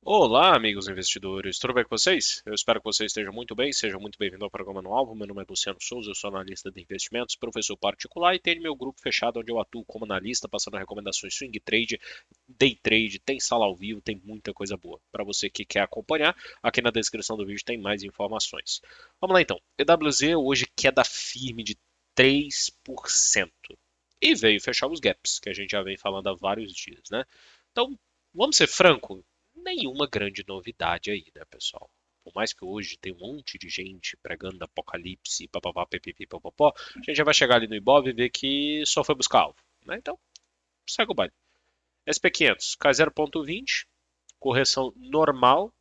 Olá, amigos investidores, tudo bem com vocês? Eu espero que vocês estejam muito bem, sejam muito bem-vindos ao programa No Alvo. Meu nome é Luciano Souza, eu sou analista de investimentos, professor particular e tenho meu grupo fechado onde eu atuo como analista, passando recomendações swing trade, day trade, tem sala ao vivo, tem muita coisa boa. Para você que quer acompanhar, aqui na descrição do vídeo tem mais informações. Vamos lá então, EWZ hoje queda firme de 3% e veio fechar os gaps, que a gente já vem falando há vários dias, né? Então, vamos ser franco, nenhuma grande novidade aí, né, pessoal? Por mais que hoje tem um monte de gente pregando apocalipse, papapá, pipipi, popopó, a gente já vai chegar ali no Ibov e ver que só foi buscar alvo, né? Então, segue o baile. SP500 cai 0,20, correção normal.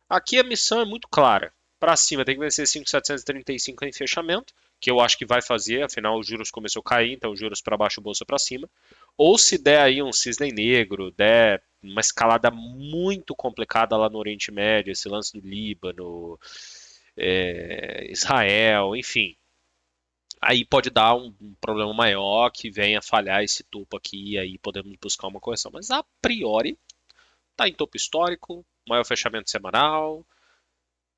Aqui a missão é muito clara. Para cima tem que vencer 5.735 em fechamento, que eu acho que vai fazer, afinal os juros começou a cair, então os juros para baixo, bolsa para cima. Ou se der aí um cisne negro, der uma escalada muito complicada lá no Oriente Médio, esse lance do Líbano, Israel, enfim. Aí pode dar um problema maior que venha falhar esse topo aqui e aí podemos buscar uma correção. Mas a priori está em topo histórico, maior fechamento semanal,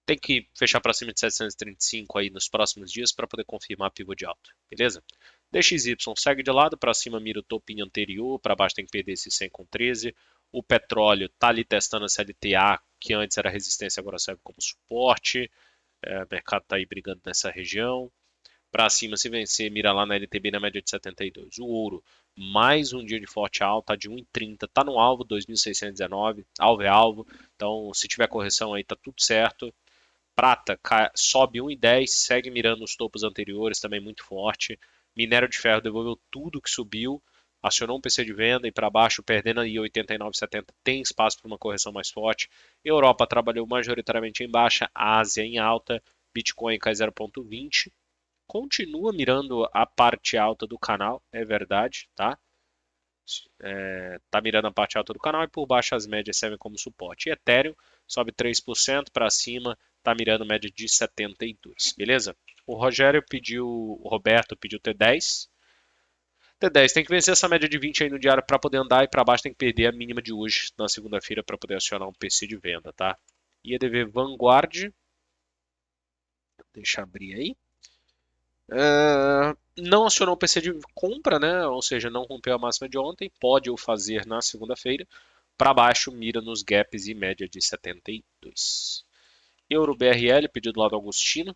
tem que fechar para cima de 735 aí nos próximos dias para poder confirmar a pivô de alta, beleza? DXY segue de lado, para cima mira o topinho anterior, para baixo tem que perder esse 100 com 13. O petróleo tá ali testando essa LTA, que antes era resistência, agora serve como suporte. O mercado tá aí brigando nessa região. Para cima, se vencer, mira lá na LTB na média de 72. O ouro, mais um dia de forte alta, de 1,30, tá no alvo, 2.619, alvo é alvo. Então, se tiver correção aí, tá tudo certo. Prata sobe 1,10, segue mirando os topos anteriores, também muito forte. Minério de ferro devolveu tudo que subiu, acionou um PC de venda e para baixo, perdendo aí 89,70, tem espaço para uma correção mais forte. Europa trabalhou majoritariamente em baixa, Ásia em alta, Bitcoin cai 0,20. Continua mirando a parte alta do canal, é verdade, tá? Tá mirando a parte alta do canal e por baixo as médias servem como suporte. E Ethereum sobe 3% para cima, tá mirando média de 72, beleza? O Roberto pediu T10. T10 tem que vencer essa média de 20 aí no diário para poder andar e para baixo tem que perder a mínima de hoje na segunda-feira para poder acionar um PC de venda, tá? IEDV Vanguard, deixa eu abrir aí. Não acionou o PC de compra, né? Ou seja, não rompeu a máxima de ontem. Pode o fazer na segunda-feira. Para baixo, mira nos gaps e média de 72. Euro BRL, pedido lá do Agostino.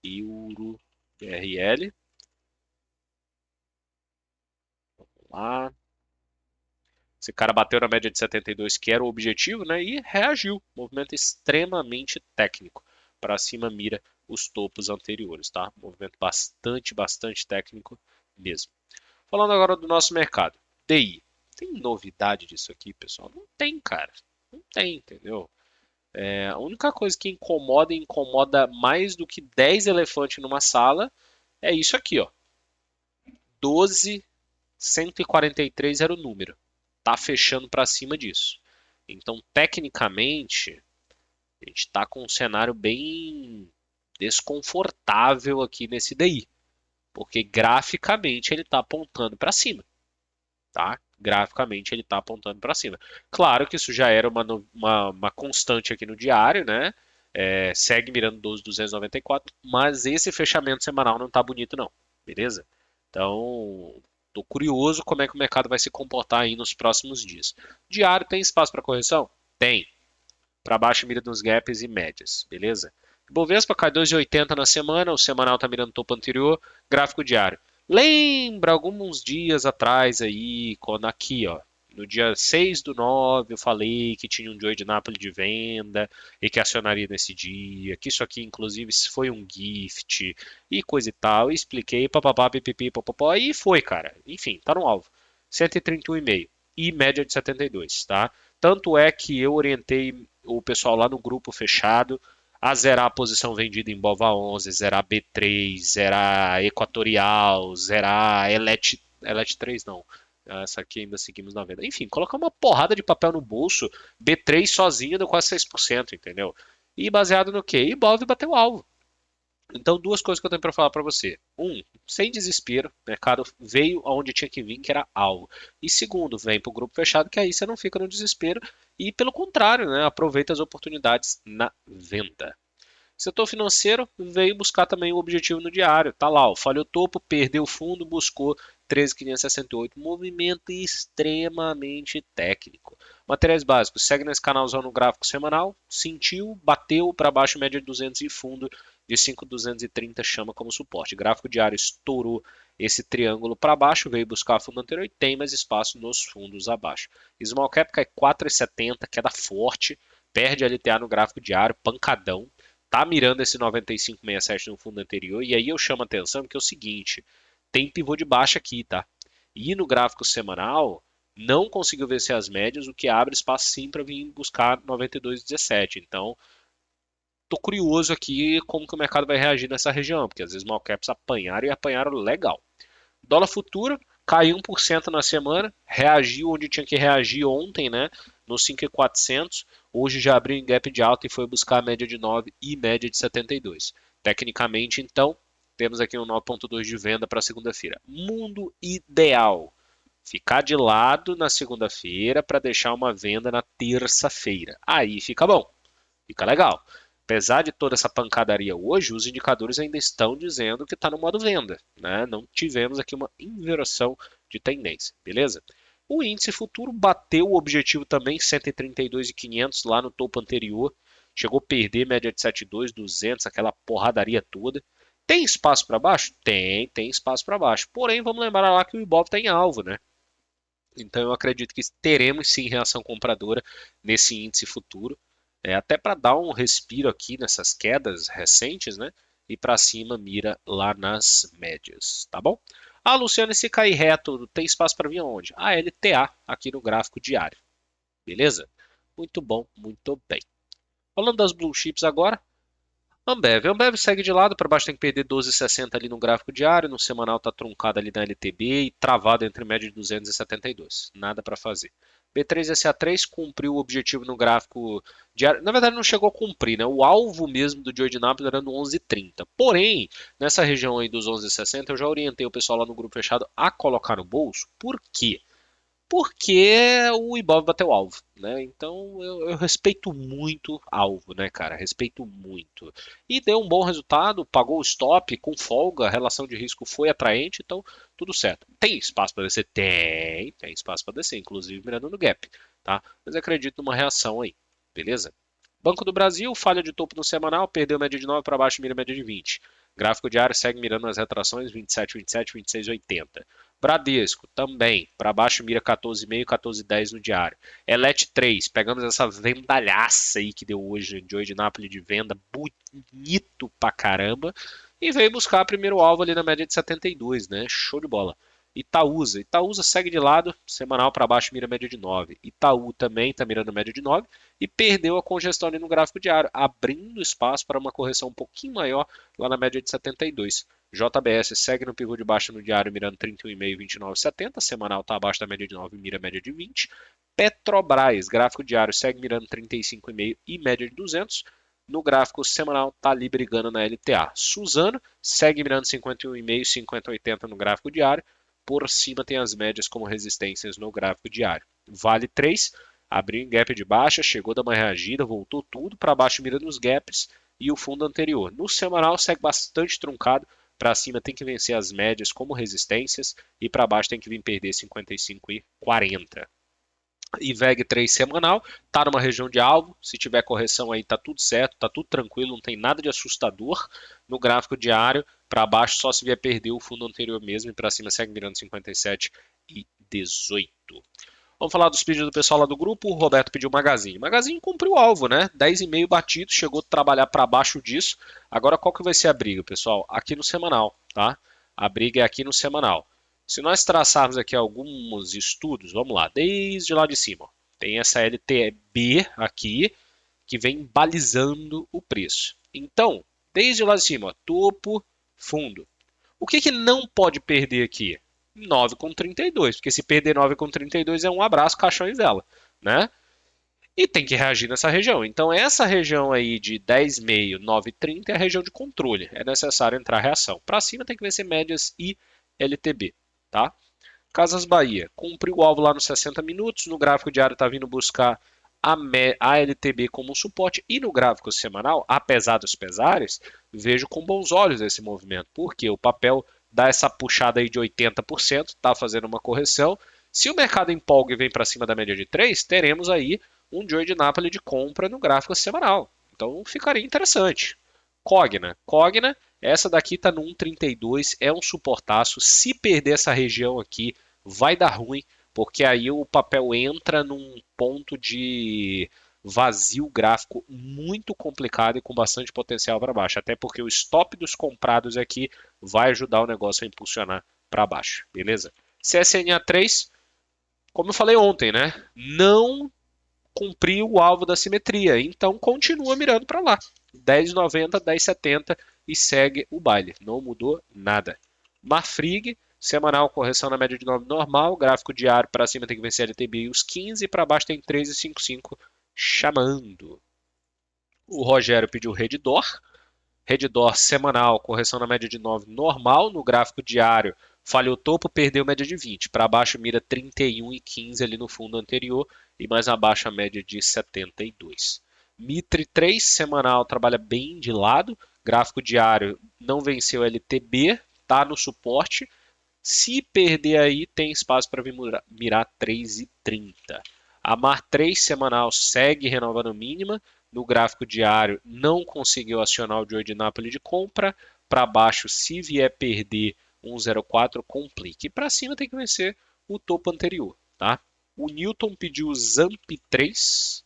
Euro BRL. Lá. Esse cara bateu na média de 72, que era o objetivo, né? E reagiu. Movimento extremamente técnico. Para cima, mira os topos anteriores, tá? Movimento bastante técnico mesmo. Falando agora do nosso mercado. TI. Tem novidade disso aqui, pessoal? Não tem, cara. Não tem, entendeu? A única coisa que incomoda e incomoda mais do que 10 elefantes numa sala é isso aqui, ó. 12.143 era o número. Tá fechando para cima disso. Então, tecnicamente, a gente está com um cenário bem desconfortável aqui nesse DI, porque graficamente ele está apontando para cima, tá? Graficamente ele está apontando para cima. Claro que isso já era uma constante aqui no diário, né? Segue mirando 12.294, mas esse fechamento semanal não está bonito não, beleza? Então, tô curioso como é que o mercado vai se comportar aí nos próximos dias. Diário tem espaço para correção? Tem. Para baixo mira nos gaps e médias, beleza? Bovespa cai 2,80 na semana, o semanal está mirando topo anterior, gráfico diário. Lembra alguns dias atrás aí, quando aqui, ó, no dia 6/9 eu falei que tinha um Joy de Napoli de venda e que acionaria nesse dia, que isso aqui inclusive foi um gift e coisa e tal, e expliquei, papapá, pipipi, popopó, e foi, cara. Enfim, tá no alvo. 131,5 e média de 72, tá? Tanto é que eu orientei o pessoal lá no grupo fechado a zerar a posição vendida em Bova 11, zerar B3, zerar Equatorial, zerar Elet 3 não. Essa aqui ainda seguimos na venda. Enfim, colocar uma porrada de papel no bolso, B3 sozinho deu quase 6%, entendeu? E baseado no quê? Ibov bateu o alvo. Então, duas coisas que eu tenho para falar para você. Um, sem desespero, o mercado veio aonde tinha que vir, que era alvo. E segundo, vem para o grupo fechado, que aí você não fica no desespero e, pelo contrário, né, aproveita as oportunidades na venda. Setor financeiro veio buscar também o objetivo no diário. Tá lá, ó, falhou topo, perdeu fundo, buscou 13.568. Movimento extremamente técnico. Materiais básicos, segue nesse canalzão no gráfico semanal, sentiu, bateu para baixo, média de 200 e fundo de 5.230 chama como suporte. Gráfico diário estourou esse triângulo para baixo, veio buscar fundo anterior e tem mais espaço nos fundos abaixo. Small cap cai 4,70, queda forte, perde a LTA no gráfico diário, pancadão. Tá mirando esse 95,67 no fundo anterior, e aí eu chamo a atenção porque é o seguinte, tem pivô de baixa aqui, tá? E no gráfico semanal, não conseguiu vencer as médias, o que abre espaço sim para vir buscar 92,17. Então, tô curioso aqui como que o mercado vai reagir nessa região, porque às vezes small caps apanharam e apanharam legal. Dólar futuro caiu 1% na semana, reagiu onde tinha que reagir ontem, né? No 5.400. Hoje já abriu em gap de alta e foi buscar a média de 9 e média de 72. Tecnicamente, então, temos aqui um 9,2 de venda para segunda-feira. Mundo ideal. Ficar de lado na segunda-feira para deixar uma venda na terça-feira. Aí fica bom, fica legal. Apesar de toda essa pancadaria hoje, os indicadores ainda estão dizendo que está no modo venda, né? Não tivemos aqui uma inversão de tendência, beleza? O índice futuro bateu o objetivo também, 132.500 lá no topo anterior, chegou a perder média de 72, 200, aquela porradaria toda. Tem espaço para baixo? Tem espaço para baixo. Porém, vamos lembrar lá que o Ibov está em alvo, né? Então eu acredito que teremos sim reação compradora nesse índice futuro, até para dar um respiro aqui nessas quedas recentes, né? E para cima mira lá nas médias, tá bom? Ah, Luciano, se cair reto, tem espaço para vir aonde? A LTA aqui no gráfico diário, beleza? Muito bom, muito bem. Falando das blue chips agora, Ambev segue de lado, para baixo tem que perder 12,60 ali no gráfico diário, no semanal tá truncado ali na LTB e travado entre média de 272. Nada para fazer. B3SA3 cumpriu o objetivo no gráfico diário. Na verdade não chegou a cumprir, né? O alvo mesmo do Joy de Nápoles era no 11,30. Porém, nessa região aí dos 11,60 eu já orientei o pessoal lá no grupo fechado a colocar no bolso. Por quê? Porque o Ibov bateu alvo, né? Então eu respeito muito alvo, né, cara? Respeito muito. E deu um bom resultado, pagou o stop com folga, a relação de risco foi atraente, então tudo certo. Tem espaço para descer? Tem espaço para descer, inclusive mirando no gap, tá? Mas acredito numa reação aí, beleza? Banco do Brasil, falha de topo no semanal, perdeu média de 9 para baixo, mira média de 20. Gráfico diário segue mirando as retrações 27, 27, 26, 80. Bradesco também, para baixo mira 14,5, 14,10 no diário. Elet 3, pegamos essa vendalhaça aí que deu hoje de hoje de Nápoles de venda, bonito pra caramba, e veio buscar primeiro alvo ali na média de 72, né? Show de bola. Itaúsa segue de lado, semanal para baixo mira média de 9. Itaú também está mirando média de 9 e perdeu a congestão ali no gráfico diário, abrindo espaço para uma correção um pouquinho maior lá na média de 72. JBS segue no pivô de baixo no diário, mirando 31,5 e 29,70. Semanal está abaixo da média de 9, mira média de 20. Petrobras, gráfico diário, segue mirando 35,5 e média de 200. No gráfico semanal, está ali brigando na LTA. Suzano segue mirando 51,5, 50,80 no gráfico diário. Por cima tem as médias como resistências no gráfico diário. Vale 3, abriu em gap de baixa, chegou a dar uma reagida, voltou tudo para baixo mirando os gaps e o fundo anterior. No semanal segue bastante truncado, para cima tem que vencer as médias como resistências e para baixo tem que vir perder 55 e 40. IVEG 3 semanal, tá numa região de alvo, se tiver correção aí tá tudo certo, tá tudo tranquilo, não tem nada de assustador. No gráfico diário, para baixo só se vier perder o fundo anterior mesmo e para cima segue mirando 57 e 18. Vamos falar dos pedidos do pessoal lá do grupo. O Roberto pediu Magazine. Magazine cumpriu o alvo, né? 10,5 batido, chegou a trabalhar para baixo disso. Agora qual que vai ser a briga, pessoal? Aqui no semanal, tá? A briga é aqui no semanal. Se nós traçarmos aqui alguns estudos, vamos lá, desde lá de cima, ó, tem essa LTB aqui que vem balizando o preço. Então, desde lá de cima, ó, topo, fundo. O que que não pode perder aqui? 9,32, porque se perder 9,32 é um abraço, caixão e vela, né? e tem que reagir nessa região. Então, essa região aí de 10,5, 9,30 é a região de controle. É necessário entrar a reação. Para cima tem que vencer médias e LTB, tá? Casas Bahia, cumpriu o alvo lá nos 60 minutos. No gráfico diário está vindo buscar a LTB como um suporte. E no gráfico semanal, apesar dos pesares, vejo com bons olhos esse movimento. Porque o papel dá essa puxada aí de 80%, está fazendo uma correção. Se o mercado empolga e vem para cima da média de 3, teremos aí um Joy de Napoli de compra no gráfico semanal. Então ficaria interessante. Cogna, essa daqui está no 1,32, é um suportaço. Se perder essa região aqui, vai dar ruim, porque aí o papel entra num ponto de vazio gráfico muito complicado e com bastante potencial para baixo. Até porque o stop dos comprados aqui vai ajudar o negócio a impulsionar para baixo, beleza? CSNA 3, como eu falei ontem, né? Não cumpriu o alvo da simetria, então continua mirando para lá. 10,90, 10,70 e segue o baile. Não mudou nada. Marfrig, semanal correção na média de 9 normal, gráfico diário para cima tem que vencer a LTB e os 15, para baixo tem 13,55 chamando. O Rogério pediu Redditor. Redditor semanal, correção na média de 9 normal, no gráfico diário falhou topo, perdeu média de 20. Para baixo mira 31 e 15 ali no fundo anterior e mais abaixo a média de 72. Mitre 3 semanal trabalha bem de lado, gráfico diário não venceu LTB, tá no suporte. Se perder aí, tem espaço para mirar 3,30. A Mar 3 semanal segue renovando mínima. No gráfico diário, não conseguiu acionar o Joy de Napoli de compra. Para baixo, se vier perder 1,04, complica. E para cima tem que vencer o topo anterior. Tá? O Newton pediu Zamp 3.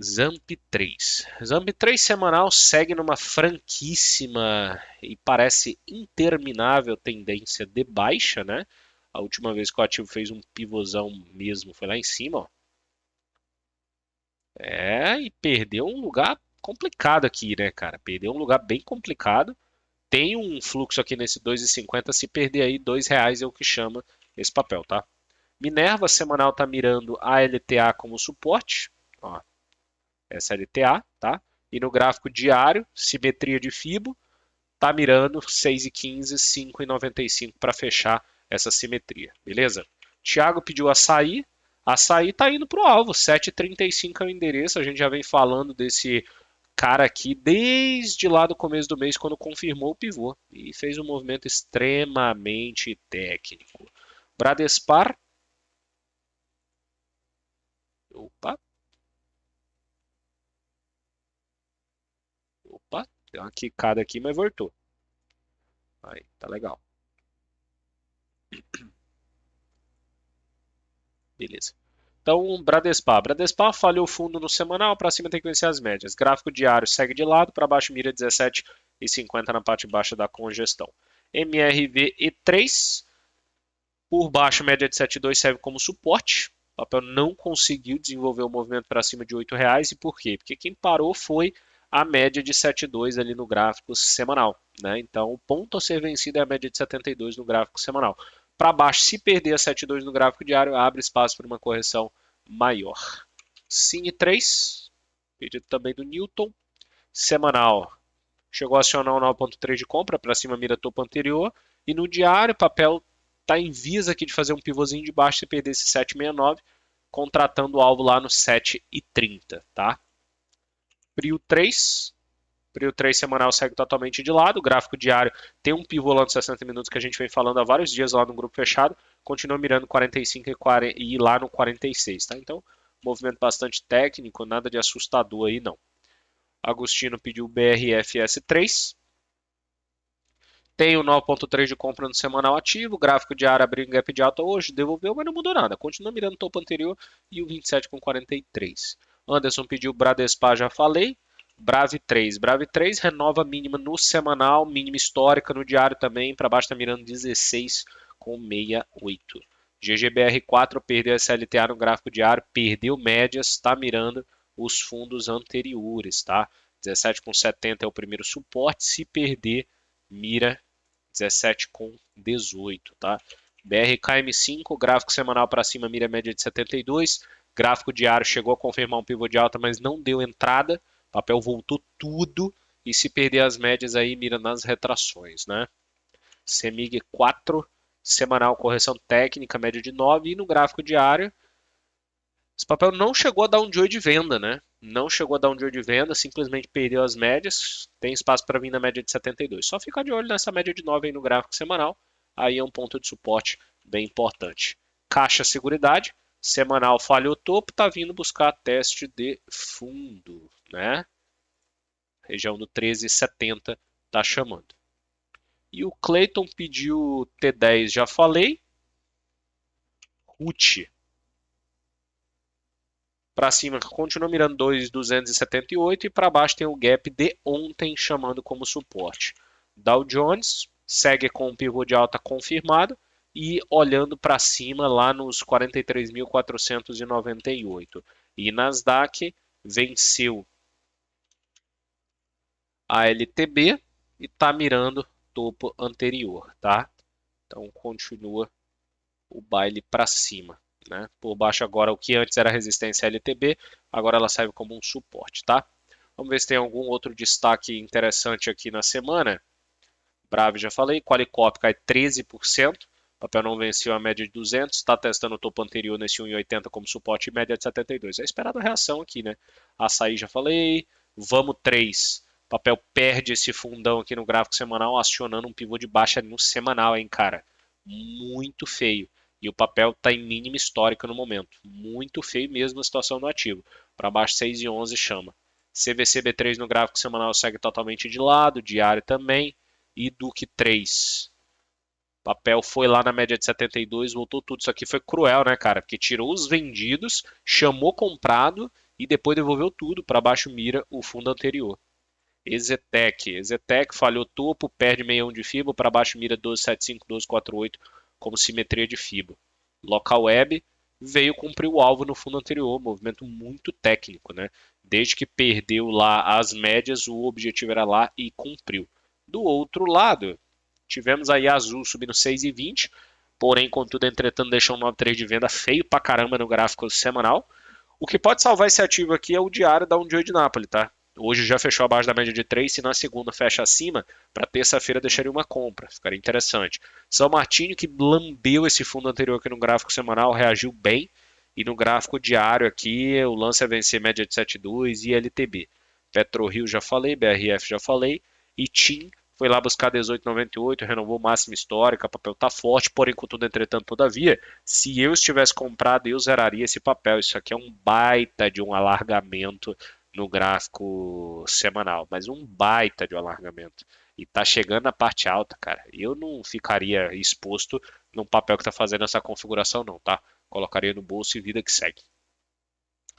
Zamp 3. Zamp 3 semanal segue numa franquíssima e parece interminável tendência de baixa, né? A última vez que o ativo fez um pivôzão mesmo foi lá em cima, ó. E perdeu um lugar complicado aqui, né, cara? Perdeu um lugar bem complicado. Tem um fluxo aqui nesse 2,50. Se perder aí, R$ 2 é o que chama esse papel, tá? Minerva semanal tá mirando a LTA como suporte. Ó, essa LTA, tá? E no gráfico diário, simetria de Fibo, tá mirando 6,15, 5,95 para fechar essa simetria, beleza? Thiago pediu açaí, açaí tá indo pro alvo, 7,35 é o endereço, a gente já vem falando desse cara aqui desde lá do começo do mês, quando confirmou o pivô, e fez um movimento extremamente técnico. Bradespar, opa, opa, deu uma quicada aqui, mas voltou. Aí, tá legal. Beleza. Então, Bradespar. Bradespar falhou fundo no semanal, para cima tem que vencer as médias. Gráfico diário segue de lado, para baixo mira 17,50 na parte baixa da congestão. MRV E3, por baixo média de 7,2 serve como suporte. O papel não conseguiu desenvolver o movimento para cima de R$ 8. E por quê? Porque quem parou foi a média de 7,2 ali no gráfico semanal, né? Então, o ponto a ser vencido é a média de 72 no gráfico semanal. Para baixo, se perder a 7,2 no gráfico diário, abre espaço para uma correção maior. Cine 3, pedido também do Newton, semanal. Chegou a acionar o 9,3 de compra, para cima mira topo anterior. E no diário, o papel está em visa aqui de fazer um pivôzinho de baixo se perder esse 7,69, contratando o alvo lá no 7,30, tá? Prio 3, Prio 3 semanal segue totalmente de lado. O gráfico diário tem um pivô lá nos 60 minutos que a gente vem falando há vários dias lá no grupo fechado. Continua mirando 45 e, 40, e lá no 46, tá? Então, movimento bastante técnico, nada de assustador aí não. Agostinho pediu BRFS3. Tem o 9,3 de compra no semanal ativo. Gráfico diário abriu em gap de alta hoje. Devolveu, mas não mudou nada. Continua mirando o topo anterior e o 27,43. Anderson pediu Bradespar, já falei. Brave 3. Brave 3 renova mínima no semanal, mínima histórica no diário também. Para baixo está mirando 16,68. GGBR4 perdeu SLTA no gráfico diário, perdeu médias, está mirando os fundos anteriores, tá? 17,70 é o primeiro suporte. Se perder, mira 17,18, tá? BRKM5, gráfico semanal para cima, mira média de 72. Gráfico diário chegou a confirmar um pivô de alta, mas não deu entrada. O papel voltou tudo e se perder as médias aí, mira nas retrações, né? CEMIG 4, semanal correção técnica, média de 9 e no gráfico diário, esse papel não chegou a dar um joy de venda, né? Não chegou a dar um joy de venda, simplesmente perdeu as médias, tem espaço para vir na média de 72. Só ficar de olho nessa média de 9 aí no gráfico semanal, aí é um ponto de suporte bem importante. Caixa Seguridade, semanal falhou o topo, tá vindo buscar teste de fundo, né? Região do 13,70 tá chamando. E o Clayton pediu T10, já falei. RUT para cima continua mirando 2,278 e para baixo tem o gap de ontem chamando como suporte. Dow Jones segue com um pivô de alta confirmado e olhando para cima lá nos 43.498. E Nasdaq venceu a LTB e está mirando topo anterior, tá? Então continua o baile para cima, né? Por baixo agora o que antes era resistência LTB, agora ela serve como um suporte, tá? Vamos ver se tem algum outro destaque interessante aqui na semana. Brave já falei, Qualicop cai 13%, papel não venceu a média de 200, está testando o topo anterior nesse 1,80 como suporte e média de 72. É esperada a reação aqui, né? Açaí já falei, Vamos 3. Papel perde esse fundão aqui no gráfico semanal, acionando um pivô de baixa no semanal, hein, cara? Muito feio. E o papel está em mínima histórica no momento. Muito feio mesmo a situação no ativo. Para baixo 6,11 chama. CVCB3 no gráfico semanal segue totalmente de lado, diário também. E Duque 3. Papel foi lá na média de 72, voltou tudo. Isso aqui foi cruel, né, cara? Porque tirou os vendidos, chamou comprado e depois devolveu tudo. Para baixo mira o fundo anterior. Exetec falhou topo, perde meião de FIBO, para baixo mira 12,75, 12,48 como simetria de FIBO. Local Web veio cumprir o alvo no fundo anterior, movimento muito técnico, né? Desde que perdeu lá as médias, o objetivo era lá e cumpriu. Do outro lado, tivemos aí Azul subindo 6,20, porém, contudo, entretanto, deixou um 9,3 de venda feio pra caramba no gráfico semanal. O que pode salvar esse ativo aqui é o diário da Undioi de Nápoles, tá? Hoje já fechou abaixo da média de 3, se na segunda fecha acima, para terça-feira deixaria uma compra, ficaria interessante. São Martinho, que lambeu esse fundo anterior aqui no gráfico semanal, reagiu bem, e no gráfico diário aqui, o lance é vencer média de 7,2 e LTB. PetroRio já falei, BRF já falei, e TIM foi lá buscar 18,98, renovou máxima histórica, o papel tá forte, porém, contudo, entretanto, todavia, se eu estivesse comprado, eu zeraria esse papel. Isso aqui é um baita de um alargamento no gráfico semanal, mas um baita de um alargamento. E tá chegando na parte alta, cara. Eu não ficaria exposto num papel que tá fazendo essa configuração, não, tá? Colocaria no bolso e vida que segue.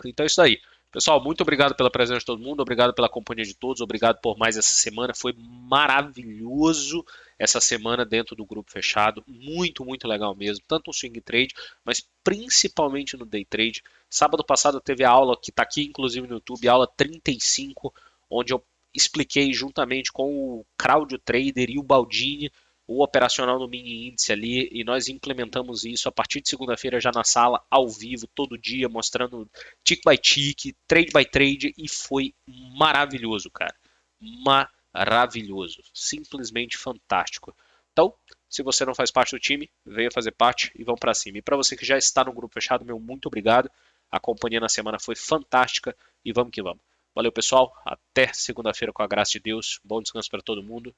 Então é isso aí. Pessoal, muito obrigado pela presença de todo mundo, obrigado pela companhia de todos, obrigado por mais essa semana. Foi maravilhoso essa semana dentro do grupo fechado. Muito, muito legal mesmo. Tanto no swing trade, mas principalmente no day trade. Sábado passado teve a aula que está aqui, inclusive no YouTube, aula 35, onde eu expliquei juntamente com o Claudio Trader e o Baldini o operacional no mini índice ali, e nós implementamos isso a partir de segunda-feira já na sala, ao vivo, todo dia, mostrando tick by tick, trade by trade, e foi maravilhoso, cara. Maravilhoso. Simplesmente fantástico. Então, se você não faz parte do time, venha fazer parte e vamos para cima. E para você que já está no grupo fechado, meu muito obrigado. A companhia na semana foi fantástica e vamos que vamos. Valeu, pessoal. Até segunda-feira com a graça de Deus. Bom descanso para todo mundo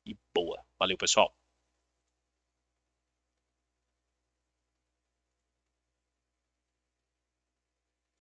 e boa. Valeu, pessoal.